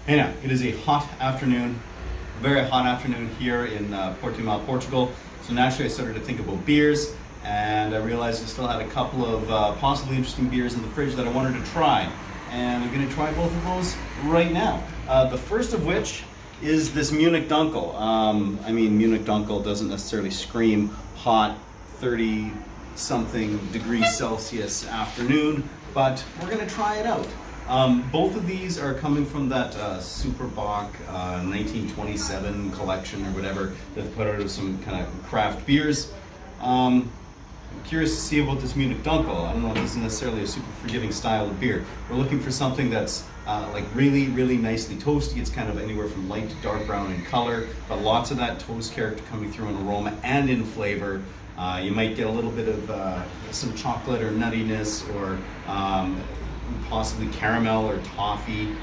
Hey now, it is a hot afternoon, a very hot afternoon here in Portugal, Portugal. So naturally I started to think about beers, and I realized I still had a couple of possibly interesting beers in the fridge that I wanted to try. And I'm going to try both of those right now. The first of which is this Munich Dunkel. I mean, Munich Dunkel doesn't necessarily scream hot 30 something degrees Celsius afternoon, but we're going to try it out. Both of these are coming from that Superbock 1927 collection or whatever that they put out of some kind of craft beers. I'm curious to see about this Munich Dunkel. I don't know if this is necessarily a super forgiving style of beer. We're looking for something that's like really nicely toasty. It's kind of anywhere from light to dark brown in color, but lots of that toast character coming through in aroma and in flavor. You might get a little bit of some chocolate or nuttiness or possibly caramel or toffee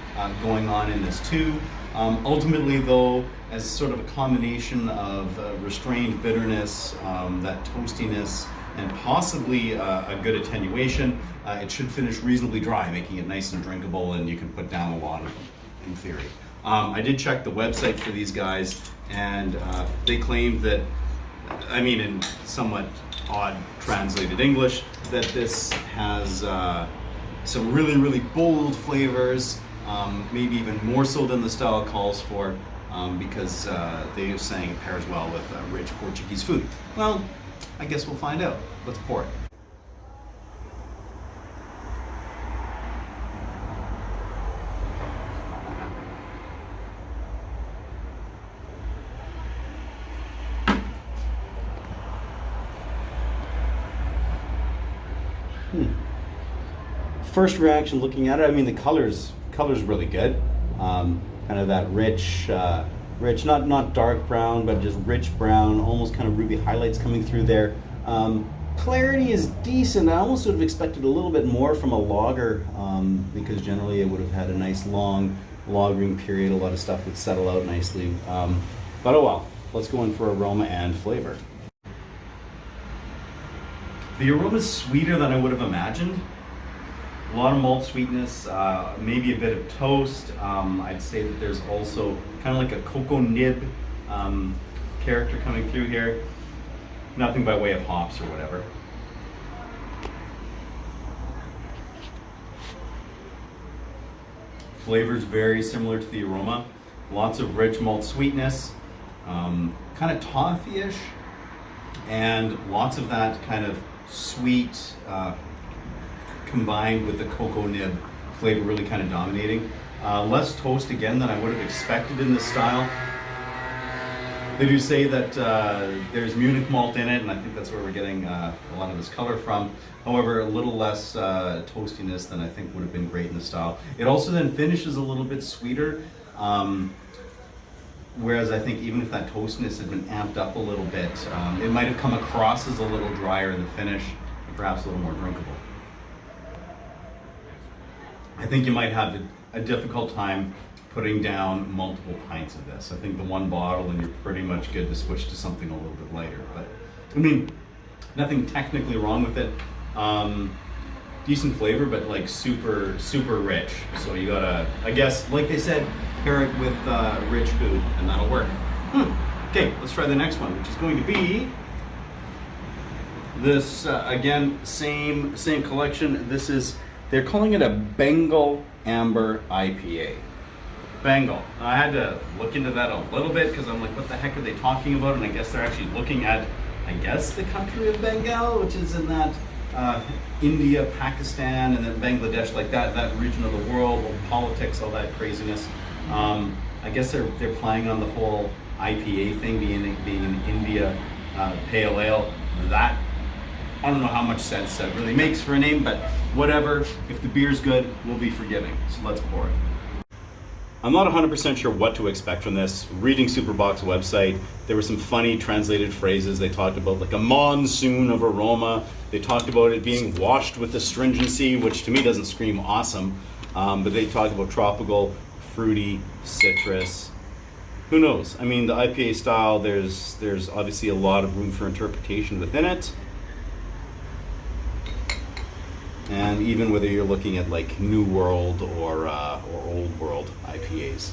going on in this too. Ultimately though, as sort of a combination of restrained bitterness, that toastiness, and possibly a good attenuation, it should finish reasonably dry, making it nice and drinkable, and you can put down a lot of them, in theory. I did check the website for these guys, and they claimed that, I mean in somewhat odd translated English, that this has some really bold flavors, maybe even more so than the style calls for, because they are saying it pairs well with rich Portuguese food. Well, I guess we'll find out. Let's pour it. First reaction looking at it, I mean the color's really good. Kind of that rich, not dark brown, but just rich brown, almost kind of ruby highlights coming through there. Clarity is decent. I almost would have expected a little bit more from a lager, because generally it would have had a nice long lagering period. A lot of stuff would settle out nicely. But oh well, let's go in for aroma and flavor. The aroma is sweeter than I would have imagined. A lot of malt sweetness, maybe a bit of toast. I'd say that there's also kind of like a cocoa nib character coming through here. Nothing by way of hops or whatever. Flavor's very similar to the aroma. Lots of rich malt sweetness, kind of toffee-ish, and lots of that kind of sweet combined with the cocoa nib flavor really kind of dominating. Less toast again than I would have expected in this style. They do say that there's Munich malt in it, and I think that's where we're getting a lot of this color from. However, a little less toastiness than I think would have been great in the style. It also then finishes a little bit sweeter, whereas I think even if that toastiness had been amped up a little bit, it might have come across as a little drier in the finish, and perhaps a little more drinkable. I think you might have a difficult time putting down multiple pints of this. I think the one bottle and you're pretty much good to switch to something a little bit lighter. But I mean, nothing technically wrong with it. Decent flavor, but like super rich. So you gotta, I guess, like they said, pair it with rich food and that'll work. Okay, let's try the next one, which is going to be this, again, same collection. This is, they're calling it a Bengal Amber IPA. Bengal. I had to look into that a little bit because I'm like, what the heck are they talking about? And I guess they're actually looking at, I guess, the country of Bengal, which is in that India, Pakistan, and then Bangladesh, like that region of the world, all the politics, all that craziness. I guess they're playing on the whole IPA thing, being in India, pale ale. That, I don't know how much sense that really makes for a name, but whatever. If the beer's good, we'll be forgiving. So let's pour it. I'm not 100% sure what to expect from this. Reading Superbock's website, there were some funny translated phrases. They talked about like a monsoon of aroma. They talked about it being washed with astringency, which to me doesn't scream awesome. But they talked about tropical, fruity, citrus. Who knows? I mean, the IPA style, there's obviously a lot of room for interpretation within it. And even whether you're looking at like New World or Old World IPAs.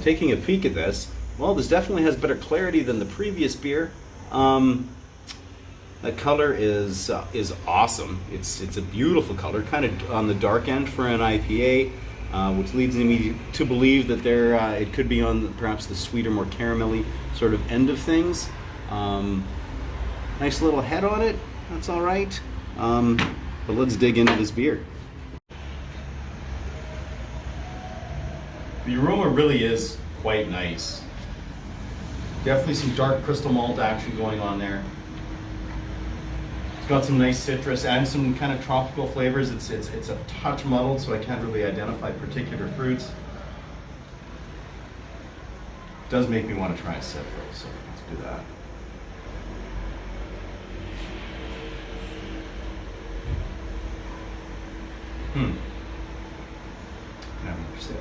Taking a peek at this, well, this definitely has better clarity than the previous beer. The color is awesome. It's a beautiful color, kind of on the dark end for an IPA, which leads me to believe that it could be on perhaps the sweeter, more caramelly sort of end of things. Nice little head on it. That's all right. But let's dig into this beer. The aroma really is quite nice. Definitely some dark crystal malt action going on there. It's got some nice citrus and some kind of tropical flavors. It's a touch muddled, so I can't really identify particular fruits. It does make me want to try a sip though, so let's do that. Can I have another sip?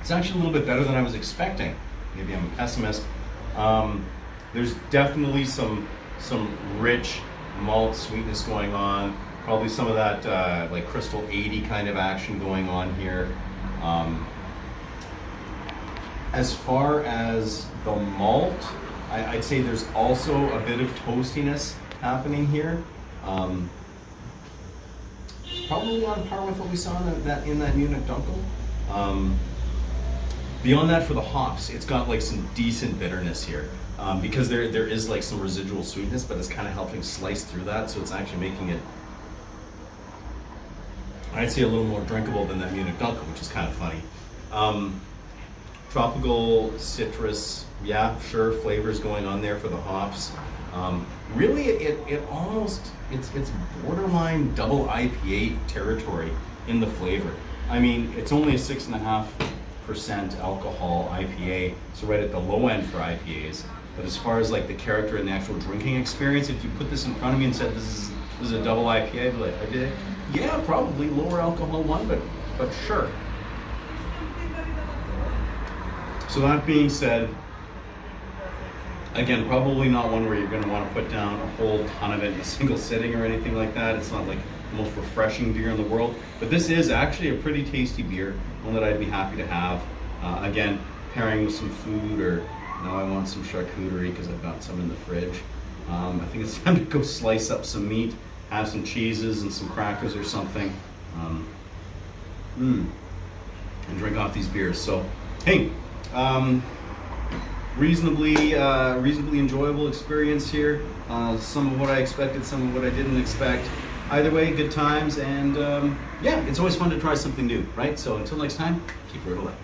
It's actually a little bit better than I was expecting. Maybe I'm a pessimist. There's definitely some rich malt sweetness going on. Probably some of that like Crystal 80 kind of action going on here. As far as the malt, I'd say there's also a bit of toastiness happening here. Probably on par with what we saw in that Munich Dunkel. Beyond that, for the hops, it's got like some decent bitterness here, because there is like some residual sweetness, but it's kind of helping slice through that, so it's actually making it, I'd say, a little more drinkable than that Munich Dunkel, which is kind of funny. Tropical citrus, yeah, sure, flavors going on there for the hops. Really, it almost, it's borderline double IPA territory in the flavor. I mean, it's only a 6.5% alcohol IPA, so right at the low end for IPAs. But as far as like the character and the actual drinking experience, if you put this in front of me and said this is a double IPA, I'd be like, okay, yeah, probably lower alcohol one, but sure. So that being said, again, probably not one where you're going to want to put down a whole ton of it in a single sitting or anything like that. It's not like the most refreshing beer in the world, but this is actually a pretty tasty beer, one that I'd be happy to have. Again, pairing with some food, or now I want some charcuterie because I've got some in the fridge. I think it's time to go slice up some meat, have some cheeses and some crackers or something, and drink off these beers. So, hey, reasonably enjoyable experience here. Some of what I expected, some of what I didn't expect. Either way, good times, and yeah, it's always fun to try something new, right? So until next time, keep it alive.